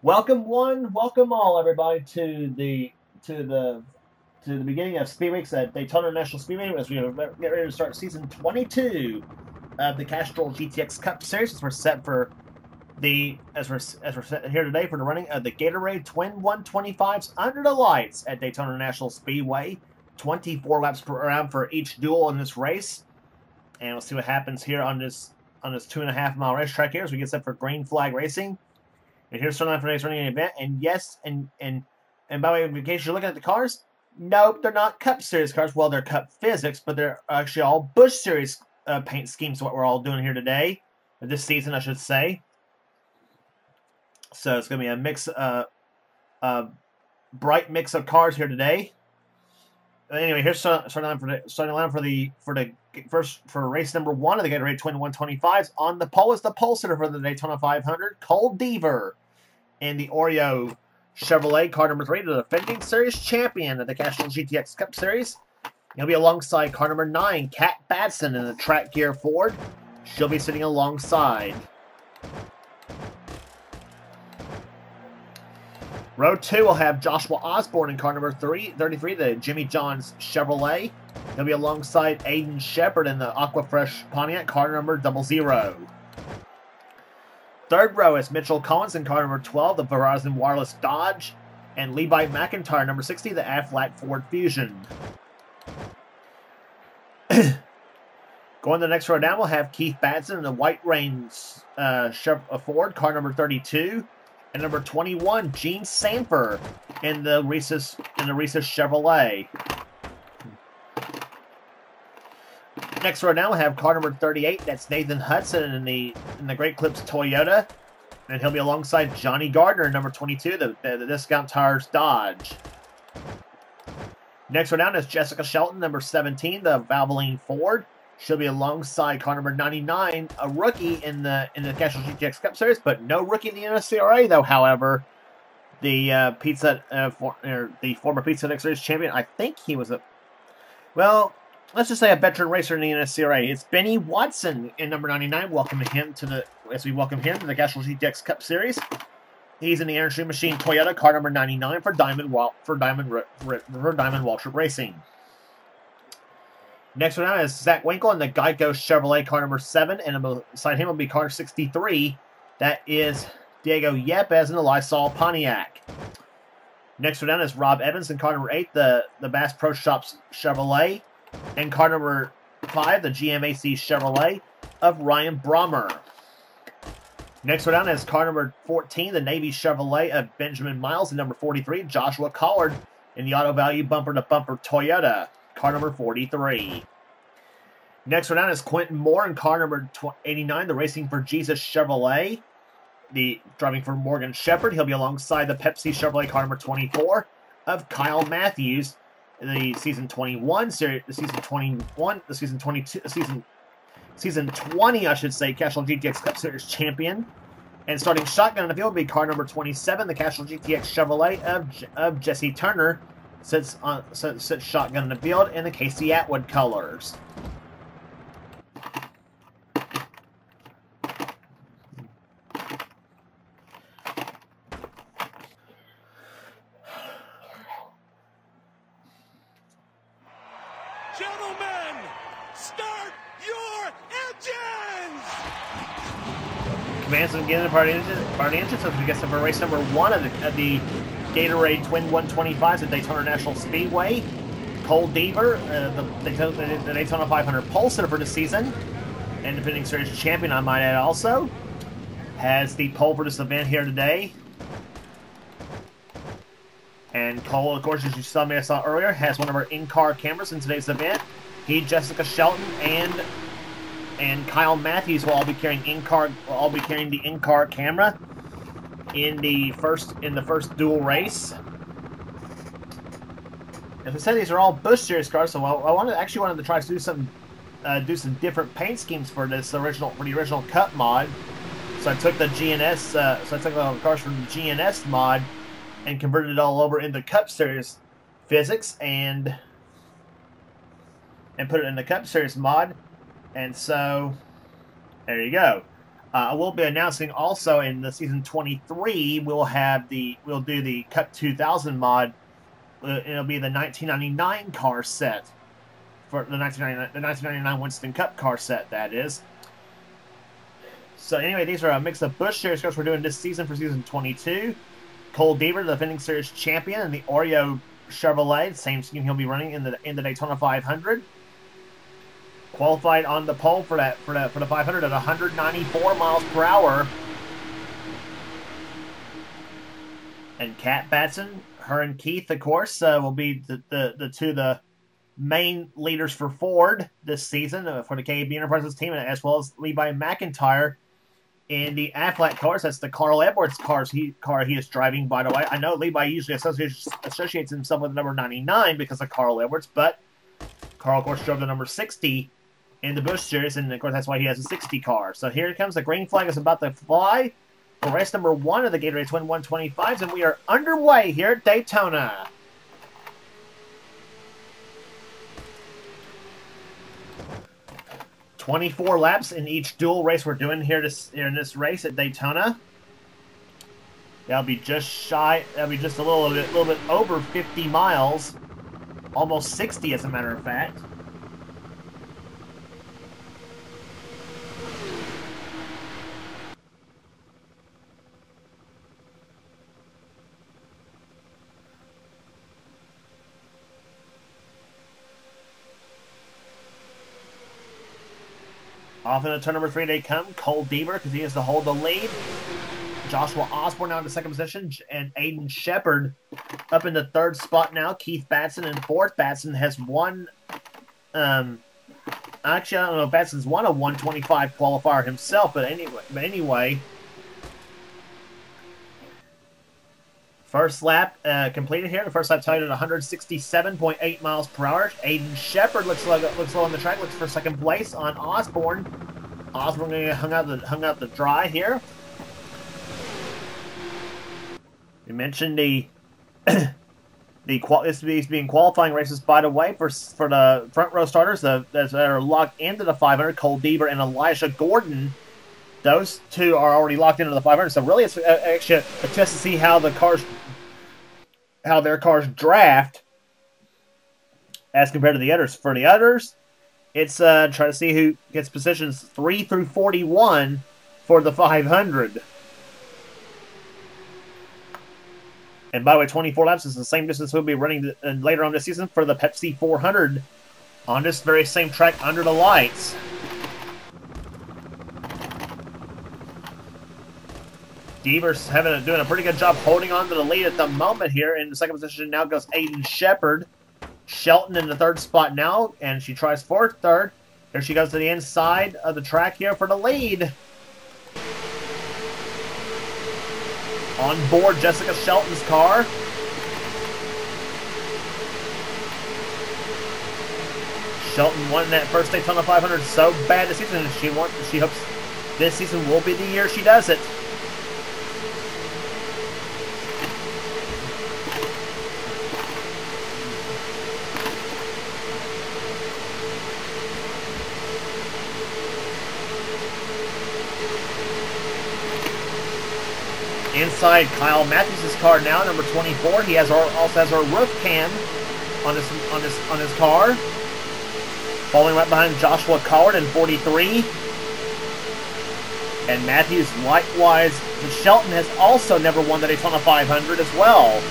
Welcome one, welcome all, everybody, to the beginning of Speed Weeks at Daytona National Speedway as we get ready to start season 22 of the Castrol GTX Cup Series. As we're set for as we're set here today for the running of the Gatorade Twin 125s under the lights at Daytona National Speedway. 24 laps per round for each duel in this race, and we'll see what happens here on this 2.5-mile racetrack here as we get set for green flag racing. And here's starting line for today's running event. And yes, and by the way, in case you're looking at the cars, nope, they're not Cup Series cars. Well, they're Cup Physics, but they're actually all Busch Series paint schemes. What we're all doing here today, this season, I should say. So it's going to be a mix, bright mix of cars here today. Anyway, here's starting line for race number 1 of the Gatorade Twin 125s. On the pole is the pole sitter for the Daytona 500, Cole Deaver, in the Oreo Chevrolet, car number 3, the defending series champion of the Castrol GTX Cup Series. He'll be alongside car number 9, Kat Batson, in the track gear Ford. She'll be sitting alongside. Row 2 will have Joshua Osborne in car number 33, the Jimmy John's Chevrolet. He'll be alongside Aiden Shepard in the Aquafresh Pontiac, car number 00. Third row is Mitchell Collins in car number 12, the Verizon Wireless Dodge, and Levi McIntyre, number 60, the Aflac Ford Fusion. Going to the next row down, we'll have Keith Batson in the White Rains Ford, car number 32. And number 21, Gene Sanford in the Reese's Chevrolet. Next row now we have car number 38. That's Nathan Hudson in the Great Clips Toyota, and he'll be alongside Johnny Gardner, number 22, the Discount Tires Dodge. Next row down is Jessica Shelton, number 17, the Valvoline Ford. She'll be alongside car number 99, a rookie in the Castrol GTX Cup Series, but no rookie in the NNSCRA, though. However, the former Pizza X Series champion, I think he was let's just say a veteran racer in the NNSCRA. It's Benny Watson in number 99. As we welcome him to the Castrol GTX Cup Series. He's in the Energy Machine Toyota, car number 99 for Diamond Waltrip Racing. Next one out is Zach Winkle in the Geico Chevrolet, car number 7, and beside him will be car 63. That is Diego Yepes in the Lysol Pontiac. Next one down is Rob Evans in car number 8, the Bass Pro Shops Chevrolet, and car number 5, the GMAC Chevrolet of Ryan Brommer. Next one down is car number 14, the Navy Chevrolet of Benjamin Miles, and number 43, Joshua Collard in the Auto Value Bumper to Bumper Toyota, car number 43. Next one down is Quentin Moore in car number 89, the Racing for Jesus Chevrolet, driving for Morgan Shepherd. He'll be alongside the Pepsi Chevrolet, car number 24, of Kyle Matthews, the season 21 series, the season 21, the season 22, season 20, I should say, Castrol GTX Cup Series champion. And starting shotgun in the field will be car number 27, the Castrol GTX Chevrolet of Jesse Turner. Sits shotgun in the field in the Casey Atwood colors. Gentlemen, start your engines! Commands and beginning of party engines as we get for race number 1 of the Gatorade Twin 125s at Daytona National Speedway. Cole Deaver, the Daytona 500 pole sitter for the season, and defending series champion, I might add, also has the pole for this event here today. And Cole, of course, as you saw earlier, has one of our in-car cameras in today's event. He, Jessica Shelton, and Kyle Matthews will all be carrying the in-car camera in the first dual race. As I said, these are all Busch Series cars, so I wanted to try to do some different paint schemes for the original Cup mod. So I took the cars from the GNS mod and converted it all over into Cup Series physics and put it in the Cup Series mod. And so there you go. I will be announcing also in the season 23 we'll do the Cup 2000 mod. It'll be the 1999 car set for the 1999 Winston Cup car set, that is. So anyway, these are a mix of Busch Series cars we're doing this season for season 22. Cole Deaver, the defending series champion, and the Oreo Chevrolet, same scheme he'll be running in the Daytona 500. Qualified on the pole for the 500 at 194 miles per hour. And Kat Batson, her and Keith, of course, will be the main leaders for Ford this season for the KB Enterprises team, as well as Levi McIntyre in the Aflac cars. That's the Carl Edwards car he is driving, by the way. I know Levi usually associates himself with the number 99 because of Carl Edwards, but Carl, of course, drove the number 60 in the Busch Series, and of course that's why he has a 60 car. So here it comes. The green flag is about to fly for race number 1 of the Gatorade Twin 125s, and we are underway here at Daytona. "24 laps in each dual race we're doing here in this race at Daytona. That'll be just a little bit over 50 miles, almost 60 as a matter of fact. Off into turn number 3 they come. Cole Deaver continues to hold the lead. Joshua Osborne now in the second position, and Aiden Shepard up in the 3rd spot now. Keith Batson in 4th. Batson has won. Actually, I don't know if Batson's won a 125 qualifier himself, but anyway. First lap completed here. The first lap tied at 167.8 miles per hour. Aiden Shepard looks low on the track. Looks for second place on Osborne. Osborne going to hung out the dry here. We mentioned this being qualifying races, by the way, for the front row starters that are locked into the 500. Cole Deaver and Elijah Gordon. Those two are already locked into the 500, so really it's actually a test to see how their cars draft as compared to the others. For the others, it's try to see who gets positions 3 through 41 for the 500. And by the way, 24 laps is the same distance we'll be running later on this season for the Pepsi 400 on this very same track under the lights. Deaver's doing a pretty good job holding on to the lead at the moment here. In the second position now goes Aiden Shepard. Shelton in the 3rd spot now, and she tries for 3rd. Here she goes to the inside of the track here for the lead. On board Jessica Shelton's car. Shelton won that first Daytona 500 so bad this season, and she hopes this season will be the year she does it. Inside Kyle Matthews' car now, number 24. He also has our roof cam on his car. Falling right behind Joshua Coward in 43. And Matthews, likewise, Shelton has also never won the Daytona 500 as well.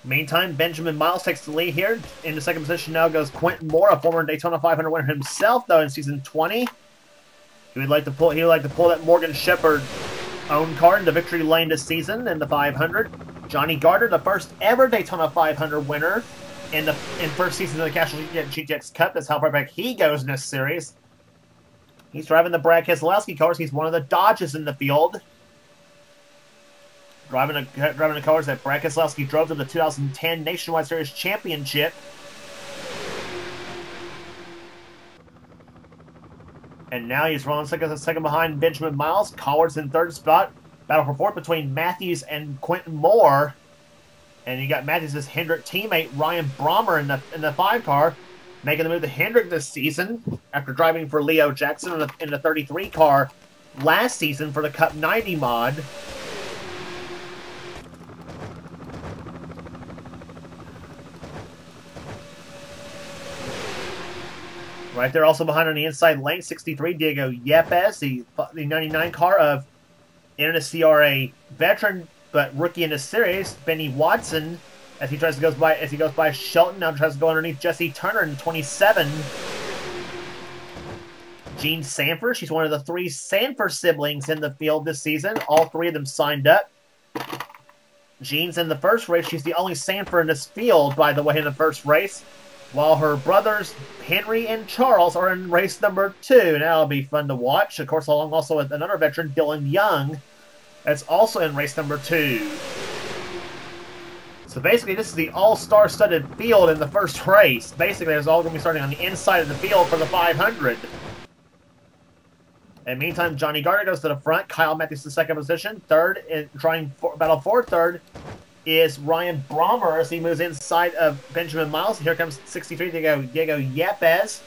Meantime, Benjamin Miles takes the lead here. In the second position now goes Quentin Moore, a former Daytona 500 winner himself, though, in season 20. He would like to pull that Morgan Shepherd own car into victory lane this season in the 500. Johnny Gardner, the first ever Daytona 500 winner in first season of the Castrol GTX Cup. That's how far back he goes in this series. He's driving the Brad Keselowski cars. He's one of the Dodges in the field. Driving the cars that Brad Keselowski drove to the 2010 Nationwide Series Championship. And now he's running second behind Benjamin Miles. Collard's in 3rd spot. Battle for fourth between Matthews and Quentin Moore. And you got Matthews' Hendrick teammate Ryan Brommer in the 5 car, making the move to Hendrick this season after driving for Leo Jackson in the 33 car last season for the Cup 90 mod. Right there, also behind on the inside lane, 63, Diego Yepes, the 99 car of NNSCRA veteran but rookie in the series, Benny Watson, as he goes by Shelton, now tries to go underneath Jesse Turner in 27. Jean Sanford, she's one of the 3 Sanford siblings in the field this season. All 3 of them signed up. Jean's in the first race. She's the only Sanford in this field, by the way, in the first race. While her brothers, Henry and Charles, are in race number 2. And that'll be fun to watch. Of course, along also with another veteran, Dylan Young, that's also in race number 2. So basically, this is the all-star studded field in the first race. Basically, it's all going to be starting on the inside of the field for the 500. In the meantime, Johnny Gardner goes to the front. Kyle Matthews to second position. Third, battle for third, is Ryan Brommer as he moves inside of Benjamin Miles. Here comes 63, Diego Yepes.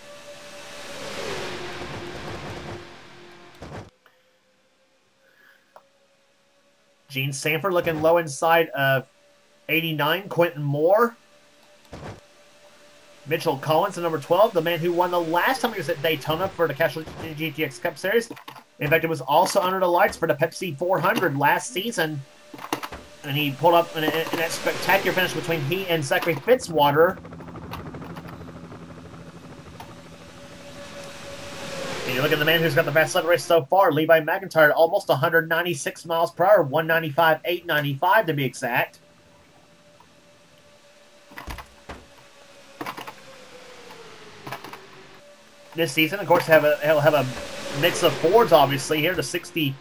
Gene Sanford looking low inside of 89, Quentin Moore. Mitchell Collins at number 12, the man who won the last time he was at Daytona for the Castrol GTX Cup Series. In fact, it was also under the lights for the Pepsi 400 last season. And he pulled up in that spectacular finish between he and Zachary Fitzwater. And you look at the man who's got the best lap race so far, Levi McIntyre, almost 196 miles per hour, 195.895 to be exact. This season, of course, he'll have a mix of Fords, obviously. Here, the 60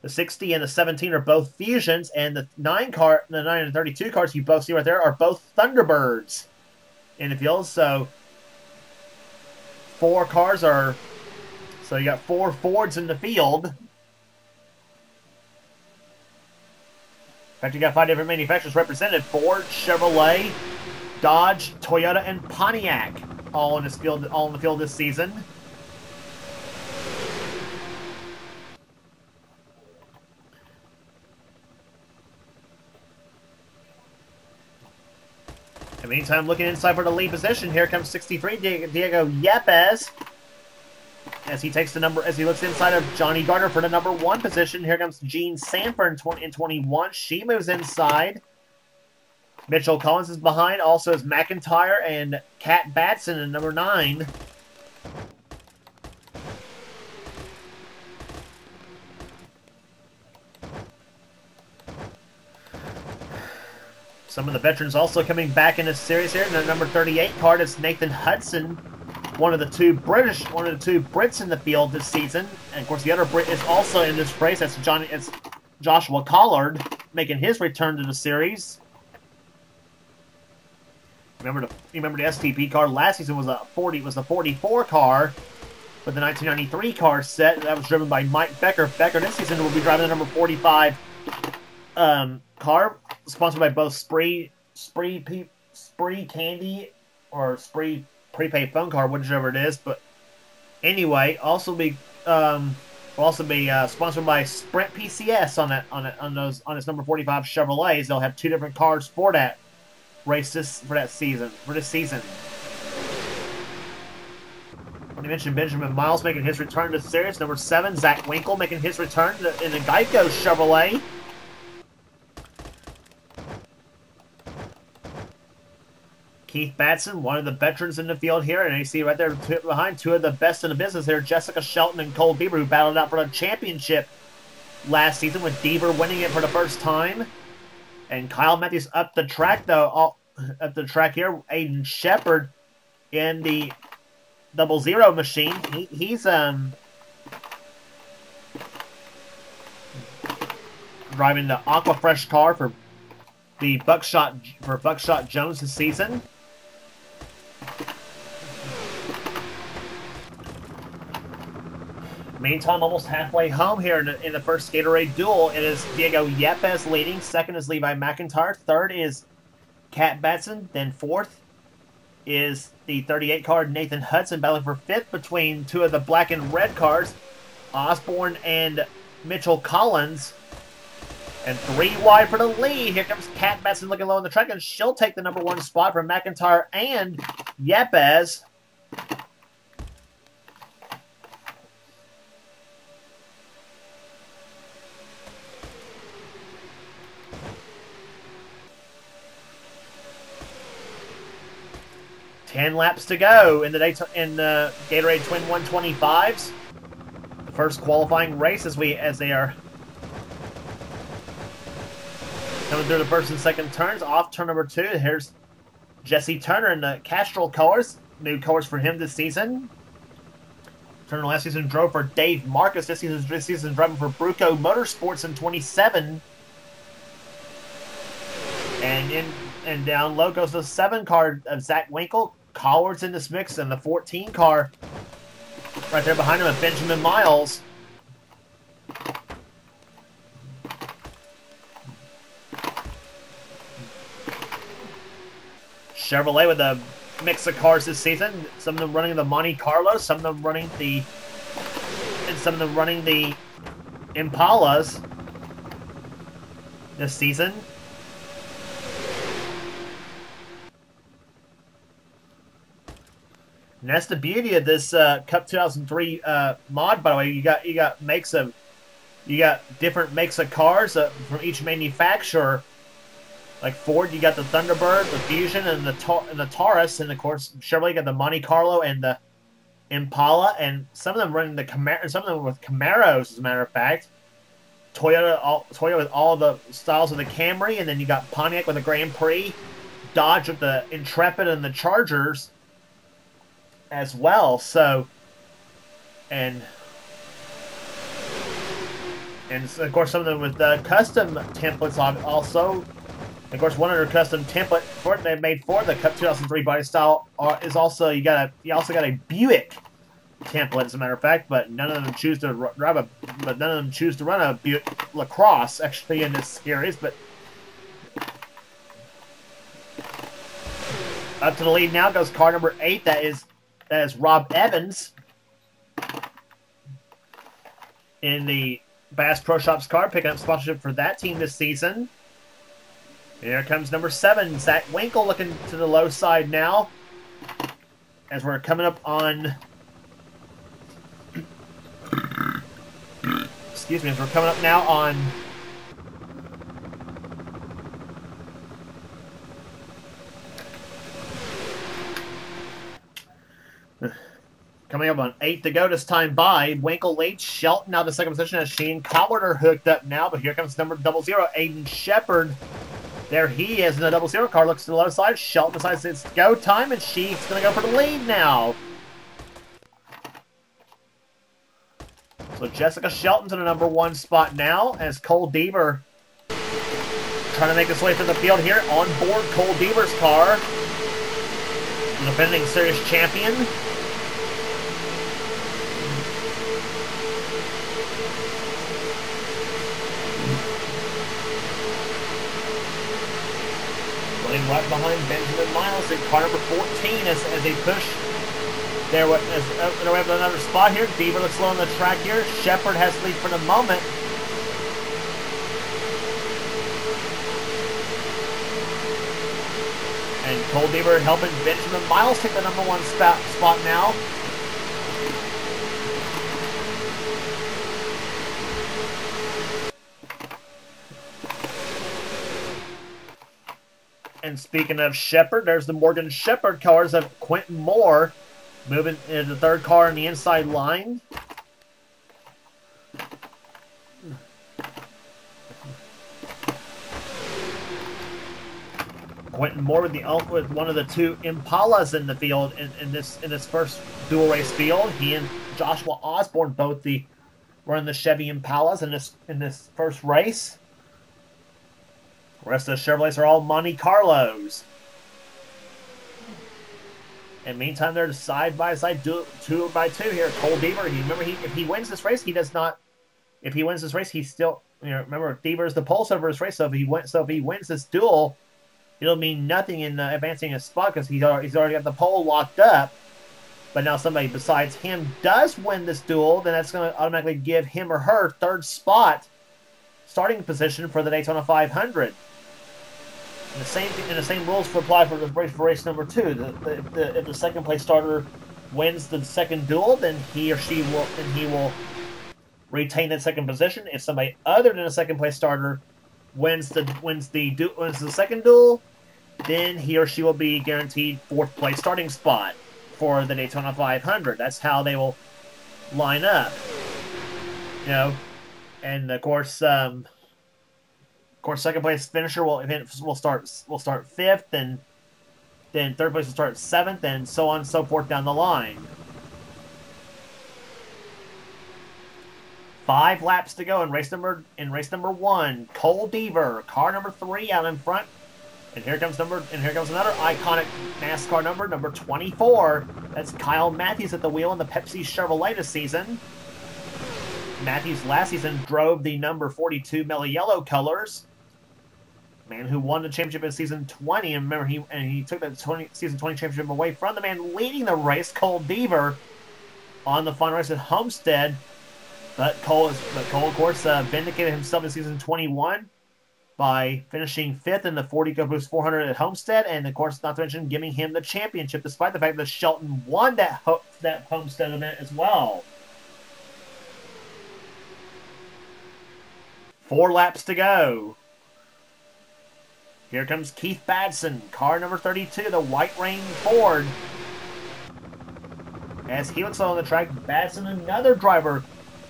and the 17 are both Fusions, and the 9 and 32 cars you both see right there are both Thunderbirds in the field. So, 4 cars are... So, you got 4 Fords in the field. In fact, you got 5 different manufacturers represented. Ford, Chevrolet, Dodge, Toyota, and Pontiac. All in the field this season. In the meantime, looking inside for the lead position, here comes 63 Diego Yepes. As he looks inside of Johnny Gardner for the number 1 position. Here comes Jean Sanford in 21. She moves inside. Mitchell Collins is behind. Also is McIntyre and Kat Batson in number 9. Some of the veterans also coming back in this series here. In the number 38 card is Nathan Hudson, one of the two Brits in the field this season. And of course, the other Brit is also in this race. It's Joshua Collard making his return to the series. Remember the STP car last season was the 44 car with the 1993 car set that was driven by Mike Becker. Becker this season will be driving the number 45 car, sponsored by both Spree Candy or Spree prepaid phone card, whichever it is. But anyway, also be sponsored by Sprint PCS on its number 45 Chevrolets. They'll have 2 different cars for that race for this season. When you mentioned Benjamin Miles making his return to the series, number 7, Zach Winkle making his return in the Geico Chevrolet. Keith Batson, one of the veterans in the field here, and you see right there behind 2 of the best in the business here, Jessica Shelton and Cole Bieber, who battled out for the championship last season, with Bieber winning it for the first time. And Kyle Matthews up the track, though. Up the track here, Aiden Shepard in the 00 machine. He's driving the Aquafresh car for Buckshot Jones this season. Meantime, almost halfway home here in the first Gatorade duel, it is Diego Yepes leading. Second is Levi McIntyre. Third is Cat Batson. Then fourth is the 38 card Nathan Hudson, battling for fifth between two of the black and red cards, Osborne and Mitchell Collins. And 3 wide for the lead. Here comes Cat Batson looking low on the track, and she'll take the number 1 spot from McIntyre and Yepes. Ten laps to go in the Gatorade Twin 125s. The first qualifying race as they are coming through the first and second turns. Off turn number 2, here's Jesse Turner in the Castrol colors. New colors for him this season. Turner last season drove for Dave Marcus. This season driving for Bruco Motorsports in 27. And down low goes the 7 car of Zach Winkle. Collards in this mix, and the 14 car right there behind him of Benjamin Miles. Chevrolet with a mix of cars this season. Some of them running the Monte Carlo, some of them running the Impalas this season. And that's the beauty of this Cup 2003 mod. By the way, you got different makes of cars from each manufacturer. Like Ford, you got the Thunderbird, the Fusion, and the Taurus, and of course Chevrolet got the Monte Carlo and the Impala, and some of them running the Camaro, some of them with Camaros, as a matter of fact. Toyota with all the styles of the Camry, and then you got Pontiac with the Grand Prix, Dodge with the Intrepid and the Chargers as well. So, and of course some of them with custom templates also. Of course, one other custom template they made for the Cup 2003 body style is also you also got a Buick template, as a matter of fact. But none of them choose to run a Buick LaCrosse actually in this series. But up to the lead now goes car number 8. That is Rob Evans in the Bass Pro Shops car, picking up sponsorship for that team this season. Here comes number 7, Zach Winkle, looking to the low side now. As we're coming up on... Excuse me, as we're coming up now on... Coming up on 8 to go this time by. Winkle leads Shelton now the second position as Sheen Collard are hooked up now. But here comes number 00, Aiden Shepard. There he is in the 00 car. Looks to the low side. Shelton decides it's go time, and she's going to go for the lead now. So Jessica Shelton's in the number 1 spot now as Cole Deaver trying to make his way through the field here. On board Cole Deaver's car. The defending series champion. Right behind Benjamin Miles in car number 14 as they push. There we have another spot here. Deaver looks low on the track here. Shepard has the lead for the moment. And Cole Deaver helping Benjamin Miles take the number 1 spot now. And speaking of Shepard, there's the Morgan Shepard cars of Quentin Moore moving into the 3rd car in the inside line. Quentin Moore with one of the 2 Impalas in the field in this first dual race field. He and Joshua Osborne both running the Chevy Impalas in this first race. The rest of the Chevrolets are all Monte Carlos. And meantime, they're side by side, 2 by 2 here. Cole Deaver, remember, if he wins this race, he does not. If he wins this race, he's still. Remember, Deaver is the pole over his race. So if he wins this duel, it'll mean nothing in advancing his spot because he's already got the pole locked up. But now somebody besides him does win this duel, then that's going to automatically give him or her third spot, starting position for the Daytona 500. And the same rules apply for race number 2. If the second place starter wins the second duel, then he will retain that second position. If somebody other than a second place starter wins the second duel, then he or she will be guaranteed 4th place starting spot for the Daytona 500. That's how they will line up. And of course, second place finisher will start 5th, and then third place will start 7th, and so on and so forth down the line. 5 laps to go in race number 1. Cole Deaver, car number 3, out in front, and here comes another iconic NASCAR number 24. That's Kyle Matthews at the wheel in the Pepsi Chevrolet this season. Matthews last season drove the number 42 Mellow Yellow colors. Man who won the championship in season 20, and remember he took that season 20 championship away from the man leading the race, Cole Deaver, on the final race at Homestead. But Cole, of course, vindicated himself in season 21 by finishing 5th in the 40 GoBoost 400 at Homestead, and of course, not to mention giving him the championship, despite the fact that Shelton won that Homestead event as well. 4 laps to go. Here comes Keith Badson, car number 32, the White Rain Ford. As he looks on the track, Badson, another driver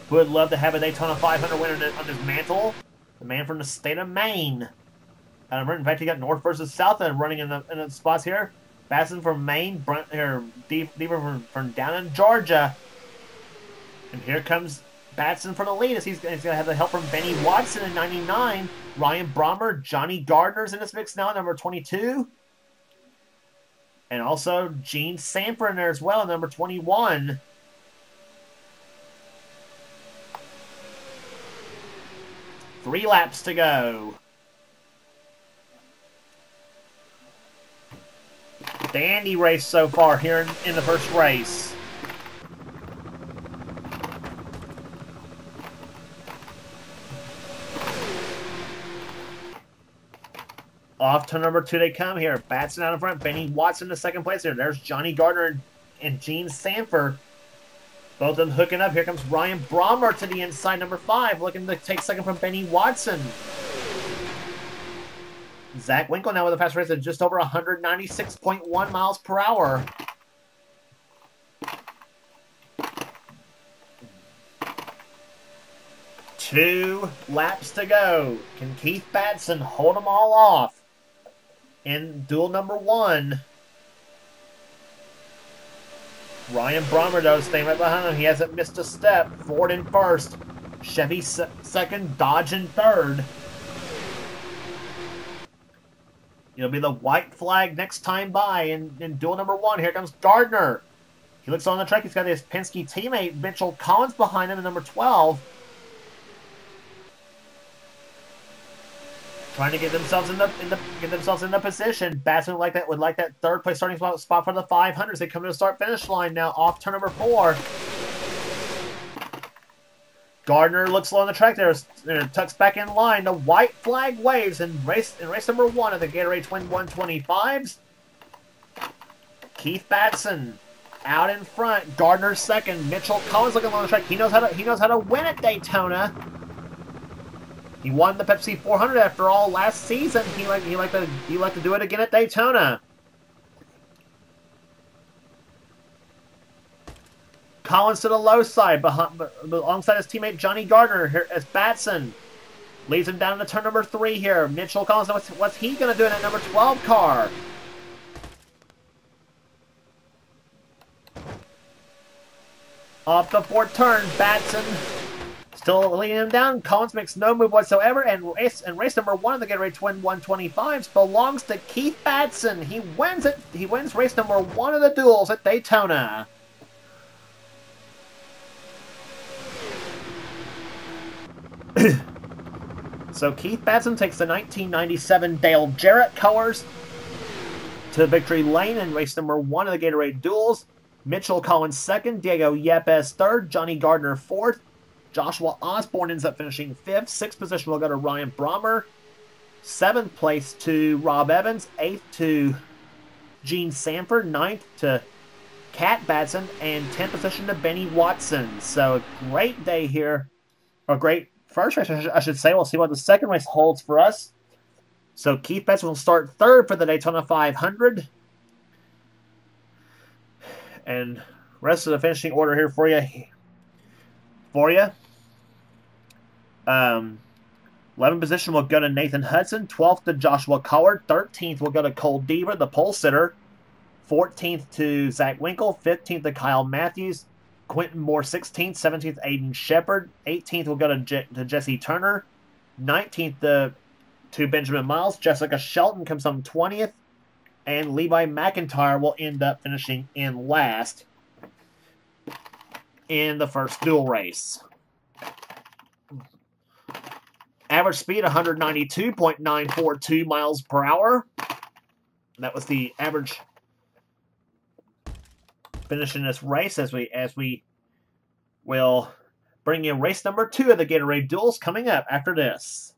who would love to have a Daytona 500 winner on his mantle. The man from the state of Maine. In fact, he got North versus South and running in the spots here. Badson from Maine, Deaver from down in Georgia. And here comes Badson for the lead as he's going to have the help from Benny Watson in 99. Ryan Brommer, Johnny Gardner's in this mix now, number 22. And also Gene Sanford in there as well, number 21. Three laps to go. Dandy race so far here in the first race. Off to number 2 they come here. Batson out in front. Benny Watson in second place here. There's Johnny Gardner and Gene Sanford. Both of them hooking up. Here comes Ryan Brommer to the inside, number 5, looking to take second from Benny Watson. Zach Winkle now with a fast race of just over 196.1 miles per hour. Two laps to go. Can Keith Badson hold them all off in duel number 1? Ryan Brommer, though, staying right behind him. He hasn't missed a step. Ford in first. Chevy second. Dodge in third. It'll be the white flag next time by in duel number 1. Here comes Gardner. He looks on the track. He's got his Penske teammate, Mitchell Collins, behind him in number 12. Trying to get themselves in the position. Badson would like that third place starting spot for the 500s. They come to the start-finish line now, off turn number 4. Gardner looks low on the track there, tucks back in line. The white flag waves in race number 1 of the Gatorade Twin 125s. Keith Badson out in front. Gardner second. Mitchell Collins looking along the track. He knows how to win at Daytona. He won the Pepsi 400 after all last season. He liked to do it again at Daytona. Collins to the low side, alongside his teammate Johnny Gardner here as Badson leads him down to turn number 3 here. Mitchell Collins, what's he going to do in that number 12 car? Off the 4th turn, Badson Still leading him down. Collins makes no move whatsoever, and race number 1 of the Gatorade Twin 125s belongs to Keith Batson. He wins it. He wins race number 1 of the duels at Daytona. So Keith Batson takes the 1997 Dale Jarrett colors to victory lane in race number 1 of the Gatorade duels. Mitchell Collins second, Diego Yepes third, Johnny Gardner fourth. Joshua Osborne ends up finishing 5th. 6th position will go to Ryan Brommer. 7th place to Rob Evans. 8th to Gene Sanford. 9th to Cat Batson. And 10th position to Benny Watson. So a great day here. A great first race, I should say. We'll see what the second race holds for us. So Keith Batson will start 3rd for the Daytona 500. And rest of the finishing order here for you. 11th position will go to Nathan Hudson. 12th to Joshua Collard. 13th will go to Cole Deaver, the pole sitter. 14th to Zach Winkle. 15th to Kyle Matthews. Quentin Moore 16th. 17th Aiden Shepard. 18th will go to Jesse Turner. 19th to Benjamin Miles. Jessica Shelton comes home 20th. And Levi McIntyre will end up finishing in last in the first dual race. Average speed 192.942 miles per hour. That was the average finish in this race as we will bring in race number 2 of the Gatorade duels coming up after this.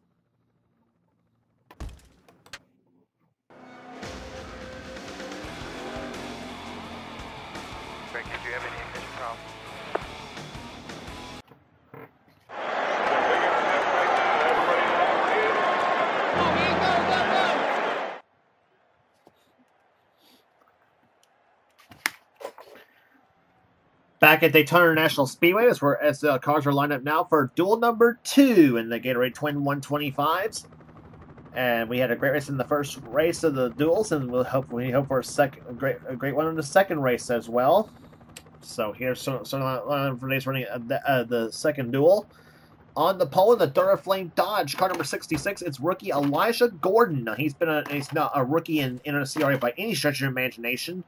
Greg, did you have any ignition problems? Back at Daytona International Speedway, as the cars are lined up now for duel number 2 in the Gatorade Twin 125s. And we had a great race in the first race of the duels, and we hope for a great one in the second race as well. So here's some for today's running the second duel. On the pole in the Duraflame Dodge, car number 66, it's rookie Elijah Gordon. Now he's not a rookie in NNSCRA by any stretch of your imagination,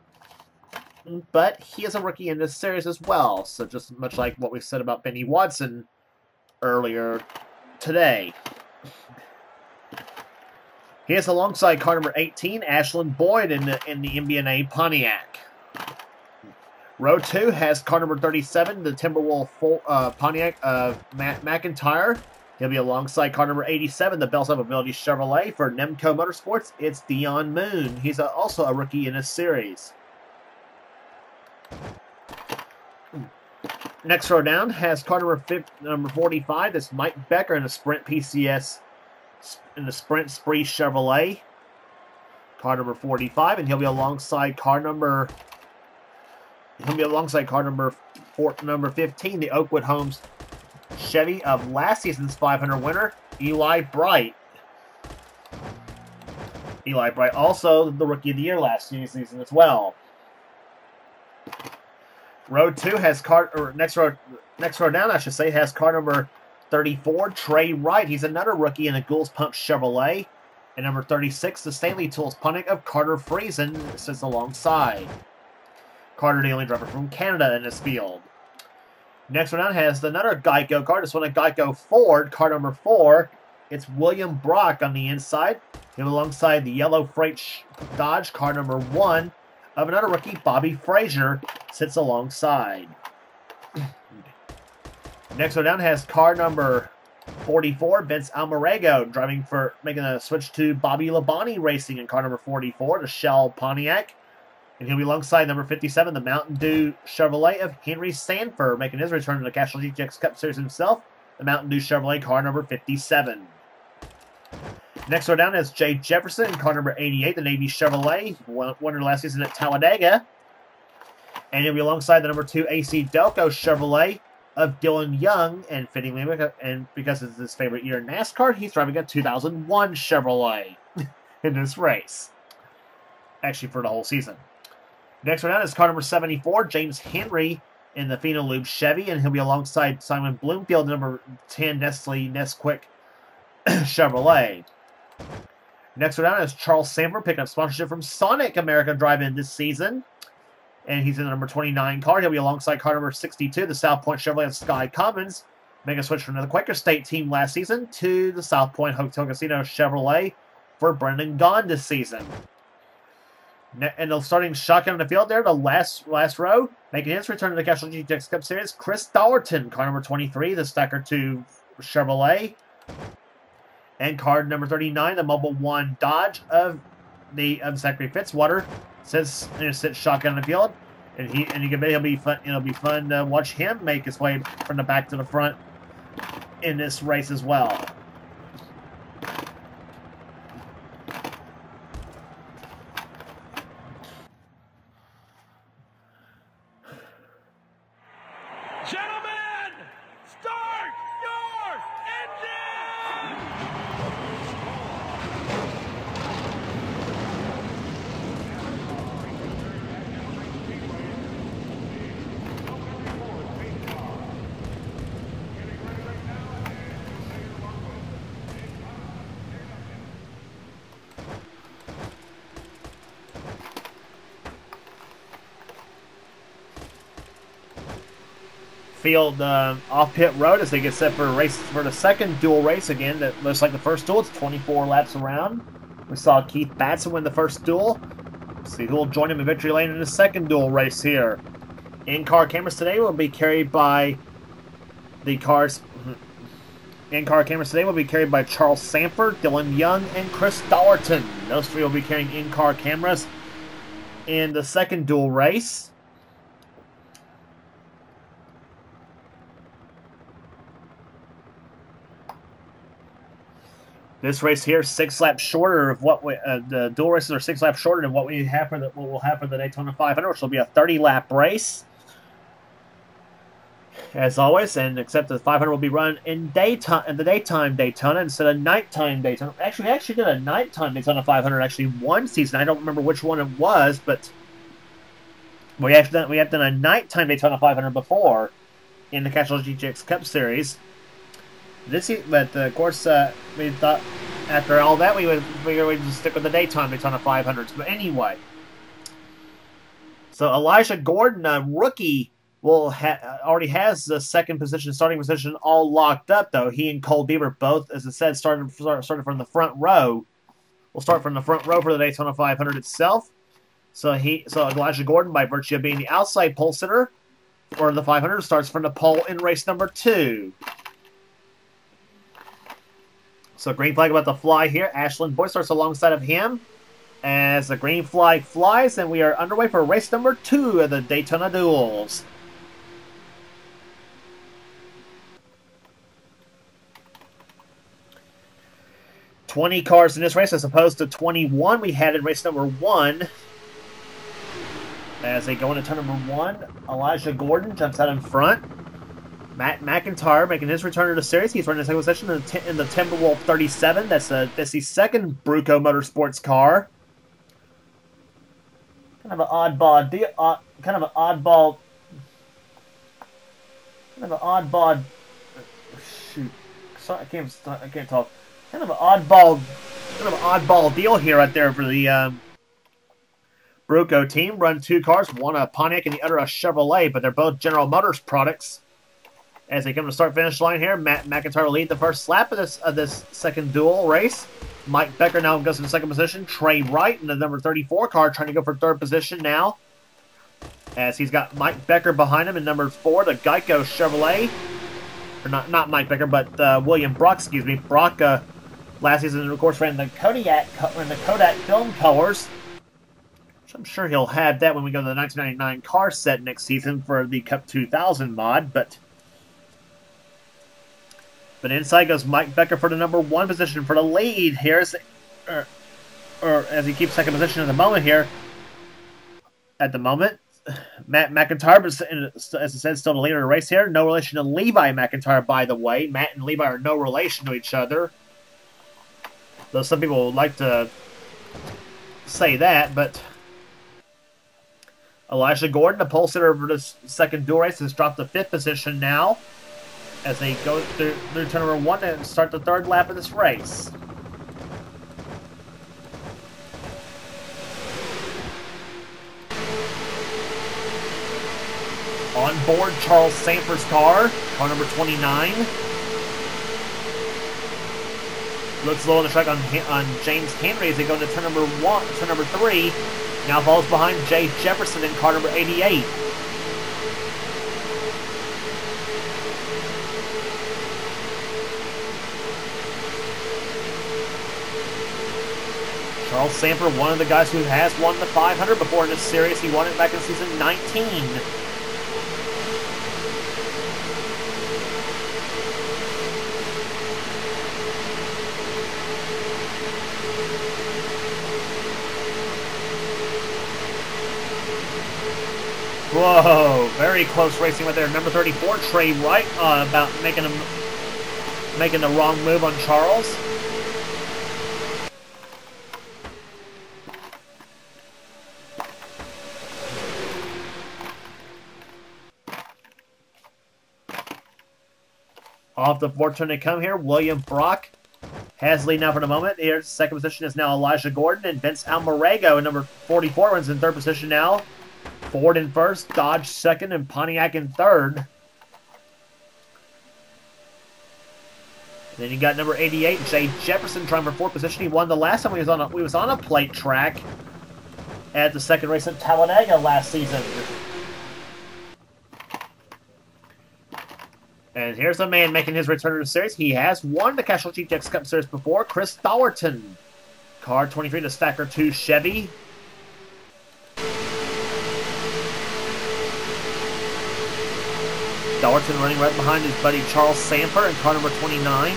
but he is a rookie in this series as well. So just much like what we said about Benny Watson earlier today. He is alongside car number 18, Ashlyn Boyd in the MBNA Pontiac. Row 2 has car number 37, the Timberwolf Pontiac of Matt McIntyre. He'll be alongside car number 87, the Bells of Ability Chevrolet. For Nemco Motorsports, it's Dion Moon. He's also a rookie in this series. Next row down has car number 45. That's Mike Becker in the Sprint PCS, in the Sprint Spree Chevrolet. Car number 45, and he'll be alongside car number 15, the Oakwood Homes Chevy of last season's 500 winner, Eli Bright. Eli Bright, also the Rookie of the Year last season as well. Row 2 has next row down, I should say, has car number 34, Trey Wright. He's another rookie in the Gould's Pump Chevrolet. And number 36, the Stanley Tools Pontiac of Carter Friesen sits alongside. Carter, the only driver from Canada in this field. Next one down has another Geico car. This one a Geico Ford, car number 4. It's William Brock on the inside. Him alongside the yellow Freight Dodge, car number 1. Of another rookie, Bobby Frazier, sits alongside. Next one down has car number 44, Vince Almarego, making a switch to Bobby Labonte Racing in car number 44, the Shell Pontiac. And he'll be alongside number 57, the Mountain Dew Chevrolet of Henry Sanford, making his return to the Castrol GTX Cup Series himself, the Mountain Dew Chevrolet, car number 57. Next one down is Jay Jefferson in car number 88, the Navy Chevrolet, winner last season at Talladega. And he'll be alongside the number 2 AC Delco Chevrolet of Dylan Young, and fittingly, and because it's his favorite year in NASCAR, he's driving a 2001 Chevrolet in this race. Actually, for the whole season. Next one down is car number 74, James Henry in the Phenolube Chevy, and he'll be alongside Simon Bloomfield, number 10 Nesquik Chevrolet. Next one down is Charles Sanford, picking up sponsorship from Sonic American Drive-In this season. And he's in the number 29 car. He'll be alongside car number 62, the South Point Chevrolet of Sky Commons. Making a switch from the Quaker State team last season to the South Point Hotel Casino Chevrolet for Brendan Gaughan this season. And the starting shotgun in the field there, the last row, making his return to the Castrol GTX Cup Series, Chris Dollerton, car number 23, the Stacker 2 Chevrolet. And car number 39, the Mobile 1 Dodge of the Zachary Fitzwater, sits shotgun in the field. And it'll be fun to watch him make his way from the back to the front in this race as well. Gentlemen, start your engine! Field off pit road as they get set for a race for the second dual race again. That looks like the first duel. It's 24 laps around. We saw Keith Batson win the first duel. Let's see who will join him in victory lane in the second dual race here. In-car cameras today will be carried by the cars. In-car cameras today will be carried by Charles Sanford, Dylan Young, and Chris Dollerton. Those three will be carrying in-car cameras in the second dual race. This race here, 6 laps shorter of what the dual races are 6 laps shorter than what we'll have for the Daytona 500, which will be a 30-lap race, as always. And except the 500 will be run in the daytime Daytona instead of nighttime Daytona. Actually, we actually did a nighttime Daytona 500 actually one season. I don't remember which one it was, but we have done a nighttime Daytona 500 before in the Castrol GTX Cup Series. But of course, we thought after all that we would figure we'd just stick with the daytime Daytona 500s. But anyway, so Elijah Gordon, a rookie, already has the starting position all locked up. Though he and Cole Bieber both, as I said, started from the front row. We'll start from the front row for the Daytona 500 itself. So Elijah Gordon, by virtue of being the outside pole sitter for the 500, starts from the pole in race number 2. So green flag about to fly here. Ashland Boyd starts alongside of him as the green flag flies, and we are underway for race number 2 of the Daytona Duels. $20 cars in this race as opposed to 21 we had in race number 1. As they go into turn number 1, Elijah Gordon jumps out in front. Matt McIntyre making his return to the series. He's running the second position in the Timberwolf 37. That's the second Bruco Motorsports car. Kind of an oddball deal. Shoot, sorry, I can't talk. Kind of an oddball deal here right there for the Bruco team. Run 2 cars, one a Pontiac and the other a Chevrolet, but they're both General Motors products. As they come to the start-finish line here, Matt McIntyre will lead the first lap of this second dual race. Mike Becker now goes in the second position. Trey Wright in the number 34 car trying to go for third position now. As he's got Mike Becker behind him in number 4, the Geico Chevrolet. Or not Mike Becker, but William Brock, excuse me. Brock last season, of course, ran the Kodak film colors. Which I'm sure he'll have that when we go to the 1999 car set next season for the Cup 2000 mod, But inside goes Mike Becker for the number 1 position for the lead here. As he keeps second position at the moment here. At the moment, Matt McIntyre, as I said, still the leader of the race here. No relation to Levi McIntyre, by the way. Matt and Levi are no relation to each other. Though some people would like to say that, but Elijah Gordon, the pole sitter for the second dual race, has dropped to 5th position now as they go through turn number 1 and start the 3rd lap of this race. On board, Charles Sanford's car number 29. Looks low on the track on James Henry as they go into turn number 3. Now falls behind Jay Jefferson in car number 88. Charles Sanford, one of the guys who has won the 500 before in this series. He won it back in season 19. Whoa, very close racing right there. Number 34, Trey Wright, about making the wrong move on Charles. Off the 4th turn they come here. William Brock has lead now for the moment. Here's second position is now Elijah Gordon, and Vince Almarego in number 44 runs in 3rd position now. Ford in 1st, Dodge 2nd, and Pontiac in 3rd. Then you got number 88, Jay Jefferson, trying for 4th position. He won the last time we was on a plate track at the 2nd race at Talladega last season. And here's a man making his return to the series. He has won the Castrol GTX Cup Series before. Chris Dollerton, car 23, the Stacker 2 Chevy. Dollerton running right behind his buddy Charles Sanford in car number 29.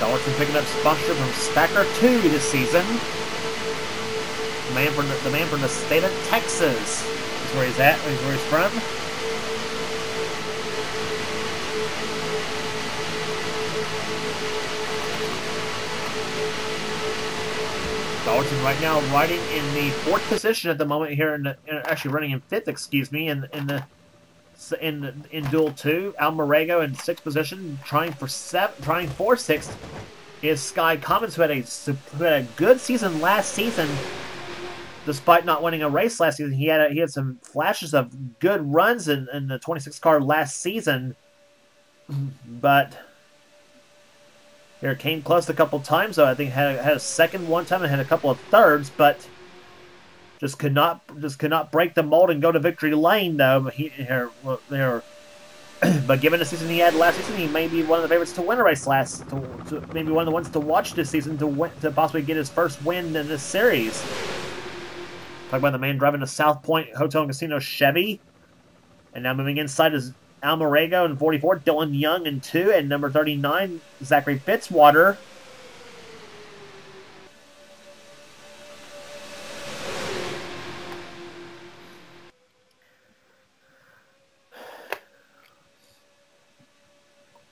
Dollerton picking up sponsorship from Stacker 2 this season. The man from the state of Texas is where he's at, is where he's from. Dollerton right now riding in the 4th position at the moment here, actually running in 5th, excuse me, in Duel 2. Almarego in 6th position, trying for 6th is Sky Commons, who had a good season last season. Despite not winning a race last season, he had some flashes of good runs in the 26 car last season, but here came close a couple times. Though I think had a 2nd one time and had a couple of 3rds, but just could not break the mold and go to victory lane though. But given the season he had last season, he may be one of the favorites to win a race maybe one of the ones to watch this season to possibly get his first win in this series. Talk about the man driving the South Point Hotel and Casino Chevy. And now moving inside is Almarego in 44, Dylan Young in 2, and number 39, Zachary Fitzwater.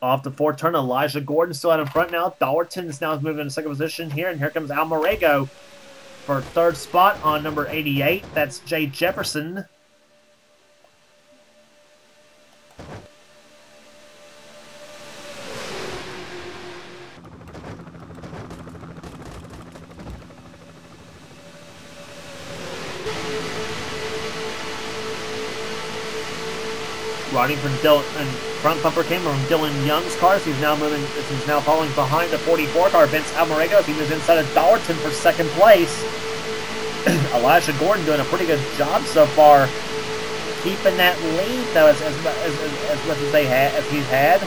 Off the 4th turn, Elijah Gordon still out in front now. Dollerton is now moving to 2nd position here, and here comes Almarego for 3rd spot on number 88. That's Jay Jefferson. Riding from Dylan, and front bumper came from Dylan Young's cars. He's now following behind the 44 car, Vince Almarego, as he moves inside of Dollerton for 2nd place. Elijah Gordon doing a pretty good job so far, keeping that lead though as much as he's had.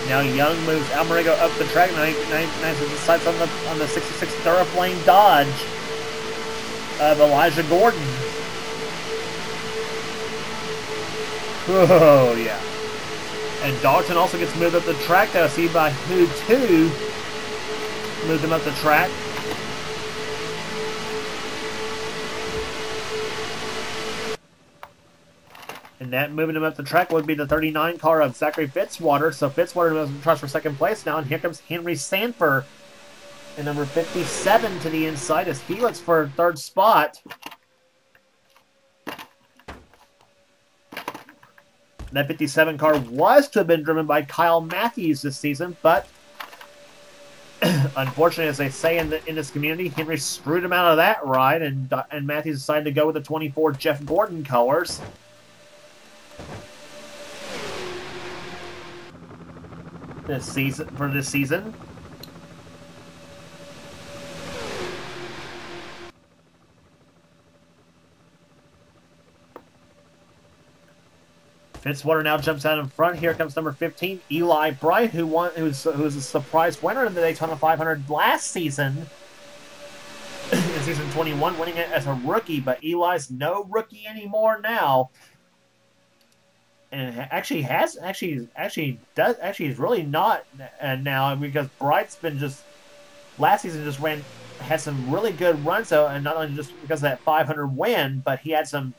Now Young moves Almarego up the track. Now he sights on the 66 Thoroughflame Dodge of Elijah Gordon. Oh, yeah. And Dalton also gets moved up the track. Now see by who 2 moved him up the track. And And that moving him up the track would be the 39 car of Zachary Fitzwater. So Fitzwater tries for second place now. And here comes Henry Sanford in number 57 to the inside as he looks for third spot. That 57 car was to have been driven by Kyle Matthews this season, but unfortunately, as they say in this community, Henry screwed him out of that ride, and Matthews decided to go with the 24 Jeff Gordon colors. This season. Fitzwater now jumps out in front. Here comes number 15, Eli Bright, who was a surprise winner in the Daytona 500 last season, in season 21, winning it as a rookie. But Eli's no rookie anymore now, and is really not now, because Bright's been just last season had some really good runs though, and not only just because of that 500 win, but he had some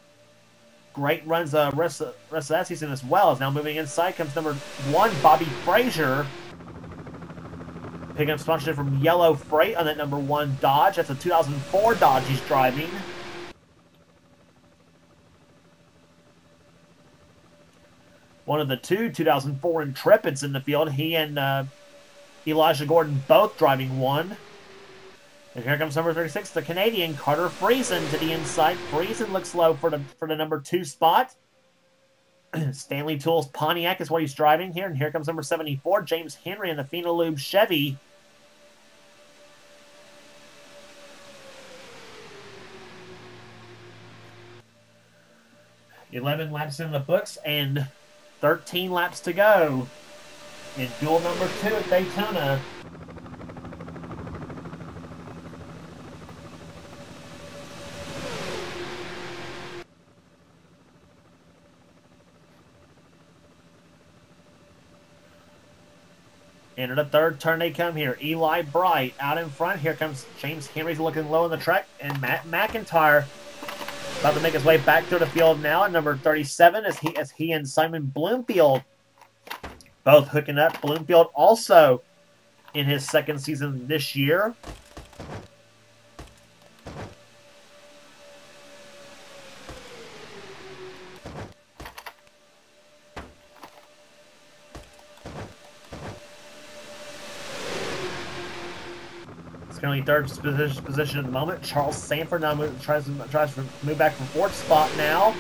great runs rest of that season as well. As now moving inside comes number 1, Bobby Frazier, picking up sponsorship from Yellow Freight on that number 1 Dodge. That's a 2004 Dodge he's driving. One of the 2004 Intrepids in the field. He and Elijah Gordon both driving one. And here comes number 36, the Canadian Carter Friesen to the inside. Friesen looks low for the number 2 spot. Stanley Tools Pontiac is what he's driving here. And here comes number 74, James Henry in the Phenolube Chevy. $11 laps in the books and 13 laps to go in duel number 2 at Daytona. Into the third turn they come here. Eli Bright out in front. Here comes James Henry's looking low in the track. And Matt McIntyre about to make his way back through the field now at number 37 as he and Simon Bloomfield both hooking up. Bloomfield also in his second season this year. Currently third position at the moment. Charles Sanford now tries to move back from fourth spot now.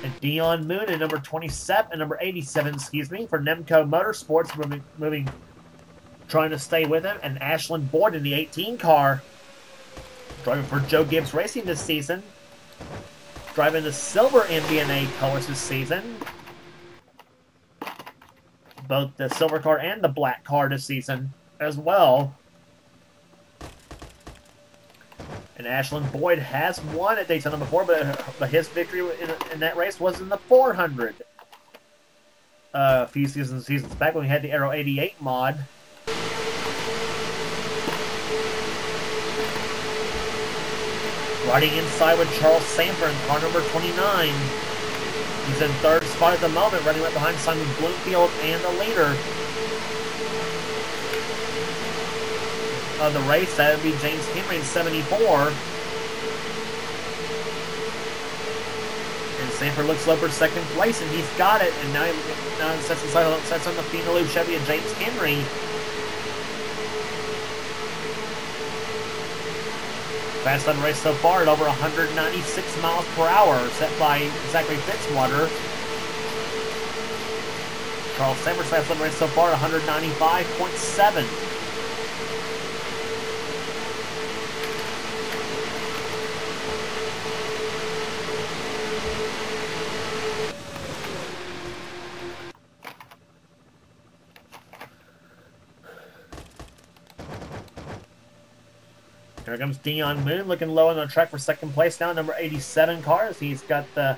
And Dion Moon at number 27, number 87, excuse me, for Nemco Motorsports trying to stay with him. And Ashland Boyd in the 18 car, driving for Joe Gibbs Racing this season, driving the silver MBNA colors this season. Both the silver car and the black car this season as well. And Ashland Boyd has won at Daytona before, but his victory in that race was in the 400 a few seasons back when we had the Aero 88 mod. Riding inside with Charles Sanford in car number 29. He's in third spot at the moment, running right behind Simon Bloomfield and the leader of the race. That would be James Henry in 74. And Sanford looks low for second place, and he's got it. And now he sets on the Phenolube Chevy of James Henry. Fast on the race so far at over 196 miles per hour, set by Zachary Fitzwater. Charles Sanford's fast on the race so far at 195.7. Here comes Dion Moon, looking low on the track for second place now, number 87 car, as he's got the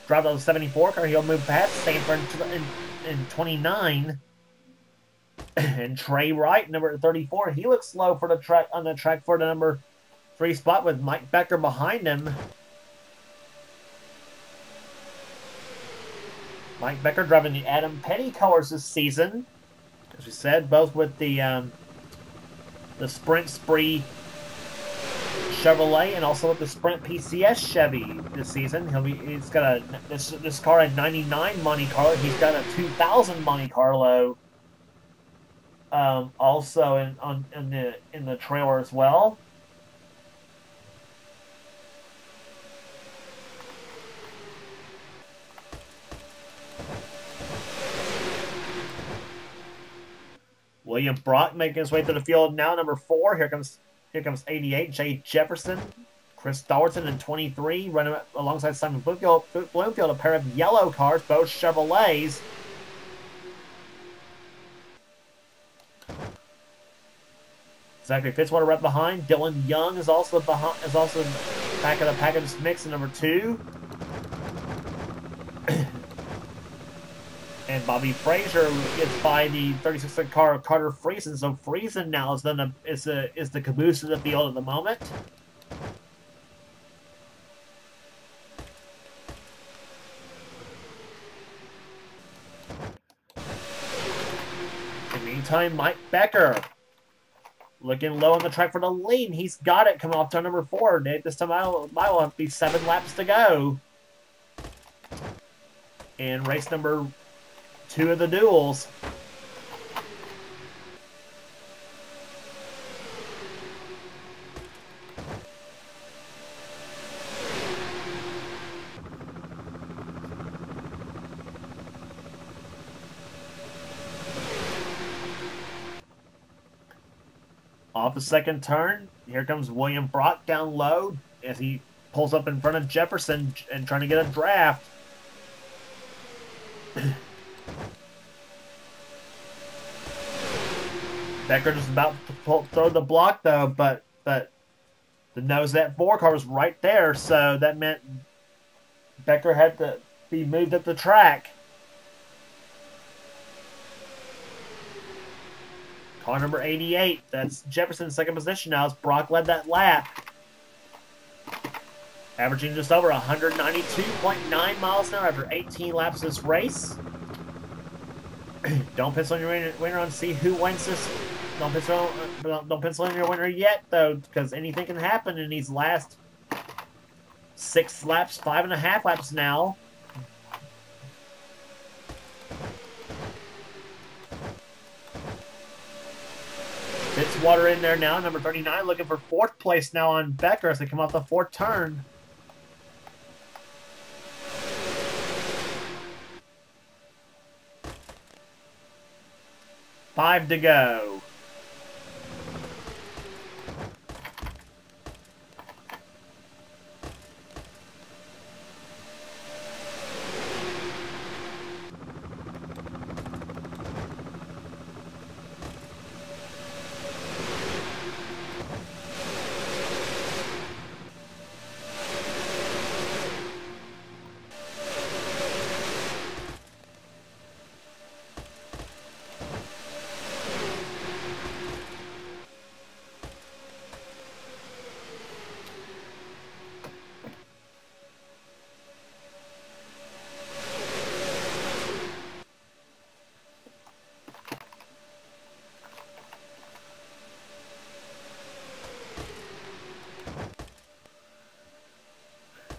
drive on the 74 car. He'll move past Sanford in 29. And Trey Wright, number 34, he looks slow for the track on the track for the number 3 spot with Mike Becker behind him. Mike Becker driving the Adam Petty colors this season. As we said, both with the Sprint Spree Chevrolet and also with the Sprint PCS Chevy this season. He's got this car a 99 Monte Carlo. He's got a 2000 Monte Carlo. Also in the trailer as well. William Brock making his way through the field now. Number 4. Here comes 88 Jay Jefferson. Chris Dalton in 23 running alongside Simon Bloomfield. A pair of yellow cars, both Chevrolets. Zachary Fitzwater right behind. Dylan Young is also back of the package mix in number 2. And Bobby Frazier gets by the 36th car of Carter Friesen. So Friesen now is the caboose of the field at the moment. In the meantime, Mike Becker looking low on the track for the lead. He's got it coming off turn number 4. This time I will have to be 7 laps to go. And race number 2 of the duels. Off the second turn, here comes William Brock down low as he pulls up in front of Jefferson and trying to get a draft. Becker just about to throw the block though, but the nose of that 4 car was right there, so that meant Becker had to be moved up the track. Car number 88, that's Jefferson's second position now as Brock led that lap. Averaging just over 192.9 miles an hour after 18 laps of this race. Don't pencil in your winner on see who wins this. Don't pencil in your winner yet, though, because anything can happen in these last 6 laps, 5.5 laps now. Fitzwater in there now, number 39, looking for 4th place now on Becker as they come off the 4th turn. Five to go.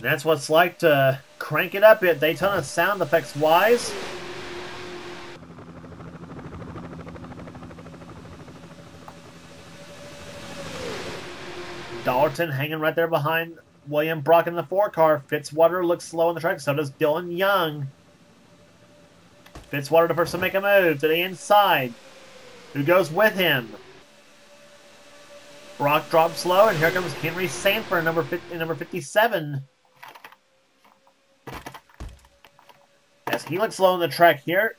That's what it's like to crank it up at Daytona sound effects wise. Dalton hanging right there behind William Brock in the 4 car. Fitzwater looks slow on the track, so does Dylan Young. Fitzwater the first to make a move to the inside. Who goes with him? Brock drops low, and here comes Henry Sanford, number 57. As he looks low on the track here.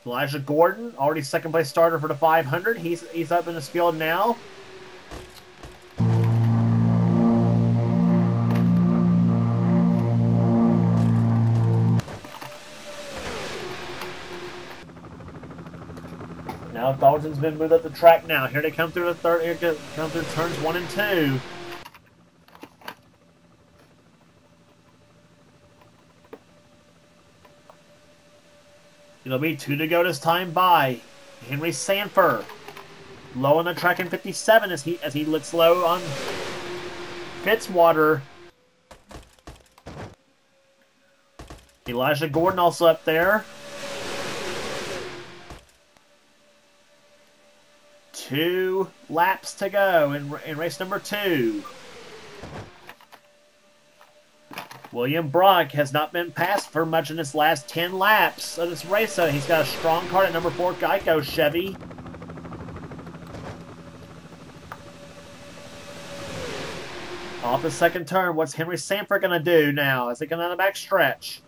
Elijah Gordon, already second place starter for the 500. He's up in this field now. Now Dalton's been moved up the track now. Here they come through the third. Here come through turns 1 and 2. It'll be 2 to go this time by Henry Sanford. Low on the track in 57 as he looks low on Fitzwater. Elijah Gordon also up there. 2 laps to go in race number 2. William Brock has not been passed for much in his last 10 laps of this race, so he's got a strong car at number 4 Geico Chevy. Off the second turn, what's Henry Sanford going to do now? Is he going on the back stretch?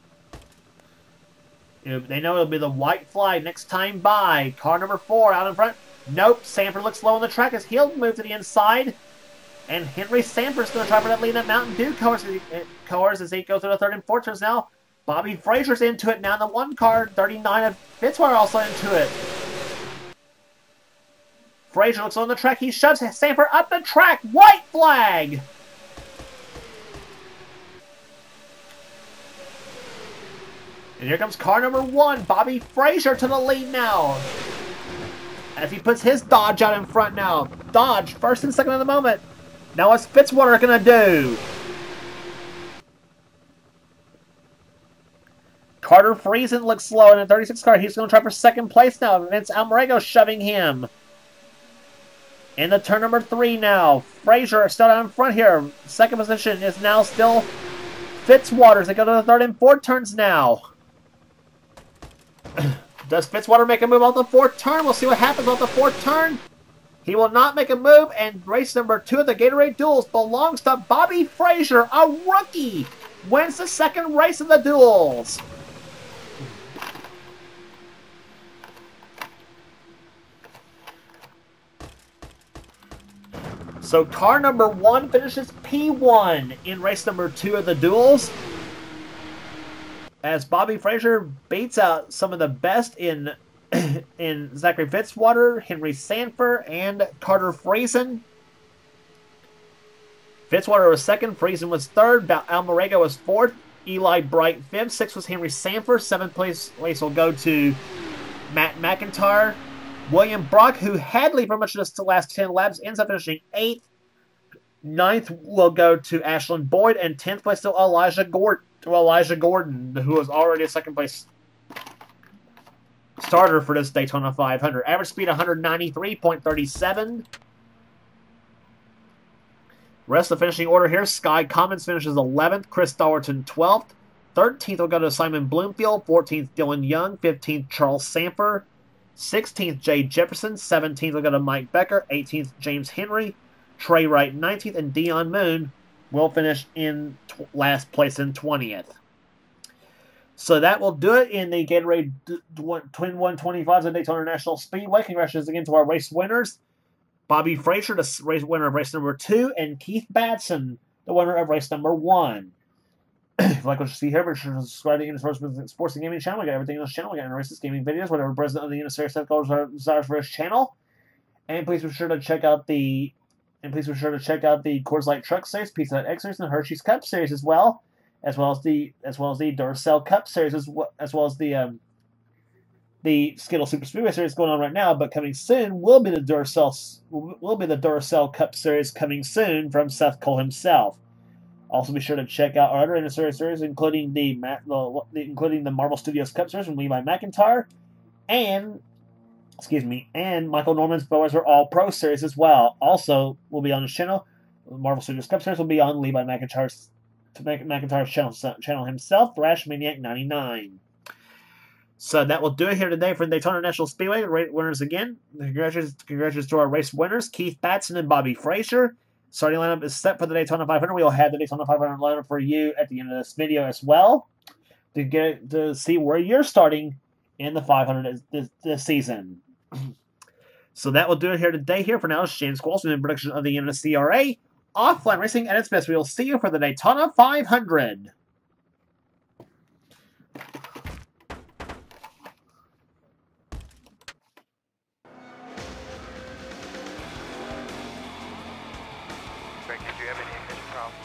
They know it'll be the white flag next time by. Car number 4 out in front. Nope, Sanford looks low on the track as he'll move to the inside. And Henry Sanford's going to try for that lead in that Mountain Dew cars as he goes through the 3rd and 4th turns now. Bobby Frazier's into it now in the 1 car. 39 of Fitzwater also into it. Frazier looks on the track. He shoves Sanford up the track. White flag! And here comes car number 1. Bobby Frazier to the lead now. As he puts his Dodge out in front now. Dodge, first and second at the moment. Now what's Fitzwater going to do? Carter Friesen looks slow in a 36 car. He's going to try for second place now. Vince Almarego shoving him. In the turn number 3 now. Frazier still down in front here. Second position is now still Fitzwater as they go to the 3rd and 4th turns now. Does Fitzwater make a move off the 4th turn? We'll see what happens off the 4th turn. He will not make a move, and race number 2 of the Gatorade Duels belongs to Bobby Frazier, a rookie. Wins the 2nd race of the Duels. So car number 1 finishes P1 in race number 2 of the Duels. As Bobby Frazier beats out some of the best in Zachary Fitzwater, Henry Sanford, and Carter Friesen. Fitzwater was 2nd, Friesen was 3rd, Almarego was 4th, Eli Bright 5th, 6th was Henry Sanford, 7th place will go to Matt McIntyre. William Brock, who had lead for much of the last 10 laps, ends up finishing 8th. 9th will go to Ashland Boyd, and 10th place to Elijah Gordon, who was already a 2nd place starter for this Daytona 500. Average speed 193.37. Rest of the finishing order here. Sky Commons finishes 11th. Chris Dollerton 12th. 13th will go to Simon Bloomfield. 14th Dylan Young. 15th Charles Samper. 16th Jay Jefferson. 17th will go to Mike Becker. 18th James Henry. Trey Wright 19th. And Dion Moon will finish in last place in 20th. So that will do it in the Gatorade Twin 125s at Daytona National Speedway. Congratulations again to our race winners. Bobby Frazier, the winner of race number 2, and Keith Batson, the winner of race number 1. If you like what you see here, be sure to subscribe to the Sports and Gaming channel. We got everything on this channel. We got races, gaming videos, whatever president of the NNSCRA set desires for this channel. And please be sure to check out the Coors Light Truck Series, Pizza Hut X Series, and the Hershey's Cup Series as well as the Duracell Cup Series, as well as the Skittle Super Speedway Series going on right now. But coming soon will be the Duracell Cup Series coming soon from Seth Cole himself. Also, be sure to check out our other NNSCRA series, including the Marvel Studios Cup Series from Levi McIntyre, and Michael Norman's Budweiser All Pro Series as well. Also, will be on the channel. The Marvel Studios Cup Series will be on Levi McIntyre's channel himself, Thrash Maniac 99. So that will do it here today for the Daytona National Speedway. The winners again. Congratulations to our race winners, Keith Batson and Bobby Frazier. Starting lineup is set for the Daytona 500. We will have the Daytona 500 lineup for you at the end of this video as well to see where you're starting in the 500 this season. So that will do it here today. Here for now is James Qualls in production of the NNSCRA. Offline racing at its best. We will see you for the Daytona 500. Becky, do you have any ignition problems?